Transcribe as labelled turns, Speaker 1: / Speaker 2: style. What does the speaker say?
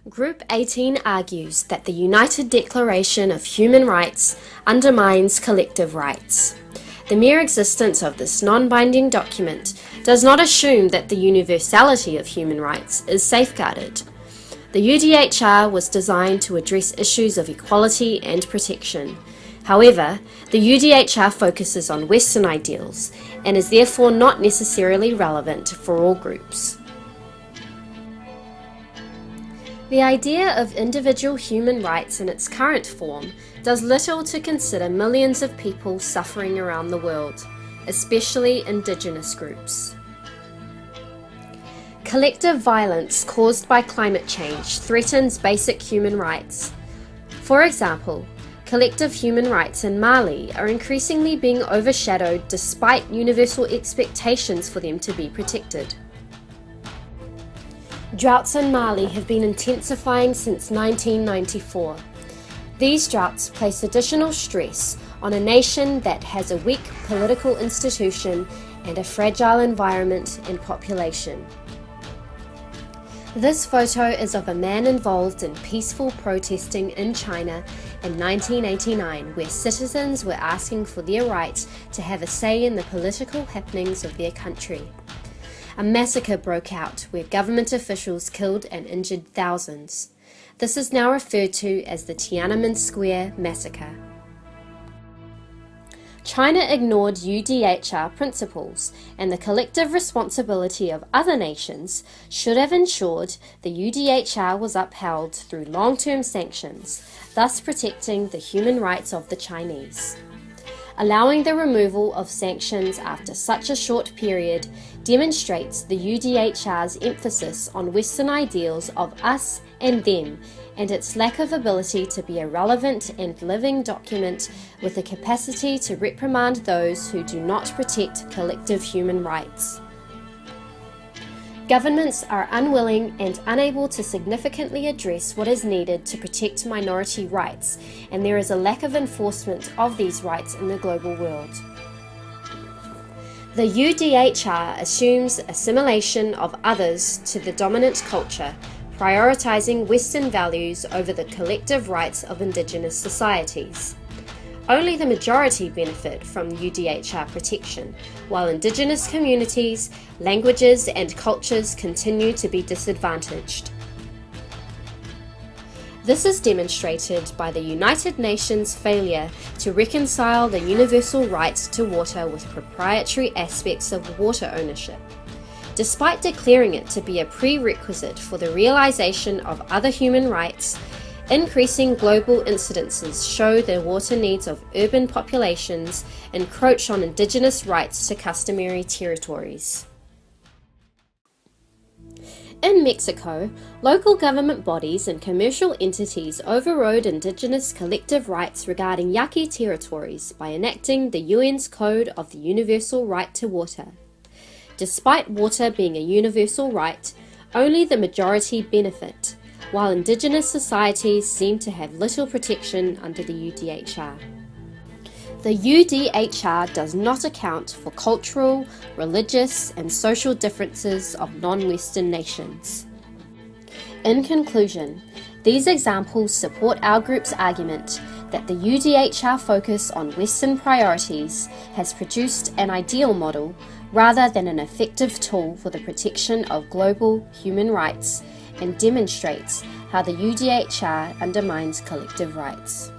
Speaker 1: Group 18 argues that the United Declaration of Human Rights undermines collective rights. The mere existence of this non-binding document does not assume that the universality of human rights is safeguarded. The UDHR was designed to address issues of equality and protection. However, the UDHR focuses on Western ideals and is therefore not necessarily relevant for all groups. The idea of individual human rights in its current form does little to consider millions of people suffering around the world, especially indigenous groups. Collective violence caused by climate change threatens basic human rights. For example, collective human rights in Mali are increasingly being overshadowed despite universal expectations for them to be protected. Droughts in Mali have been intensifying since 1994. These droughts place additional stress on a nation that has a weak political institution and a fragile environment and population. This photo is of a man involved in peaceful protesting in China in 1989, where citizens were asking for their right to have a say in the political happenings of their country. A massacre broke out where government officials killed and injured thousands. This is now referred to as the Tiananmen Square massacre. China ignored UDHR principles, and the collective responsibility of other nations should have ensured the UDHR was upheld through long-term sanctions, thus protecting the human rights of the Chinese. Allowing the removal of sanctions after such a short period demonstrates the UDHR's emphasis on Western ideals of us and them, and its lack of ability to be a relevant and living document with the capacity to reprimand those who do not protect collective human rights. Governments are unwilling and unable to significantly address what is needed to protect minority rights, and there is a lack of enforcement of these rights in the global world. The UDHR assumes assimilation of others to the dominant culture, prioritizing Western values over the collective rights of indigenous societies. Only the majority benefit from UDHR protection, while indigenous communities, languages, and cultures continue to be disadvantaged. This is demonstrated by the United Nations' failure to reconcile the universal rights to water with proprietary aspects of water ownership. Despite declaring it to be a prerequisite for the realization of other human rights, increasing global incidences show the water needs of urban populations encroach on indigenous rights to customary territories. In Mexico, local government bodies and commercial entities overrode indigenous collective rights regarding Yaqui territories by enacting the UN's Code of the Universal Right to Water. Despite water being a universal right, only the majority benefit, while indigenous societies seem to have little protection under the UDHR. The UDHR does not account for cultural, religious, and social differences of non-Western nations. In conclusion, these examples support our group's argument that the UDHR focus on Western priorities has produced an ideal model rather than an effective tool for the protection of global human rights, and demonstrates how the UDHR undermines collective rights.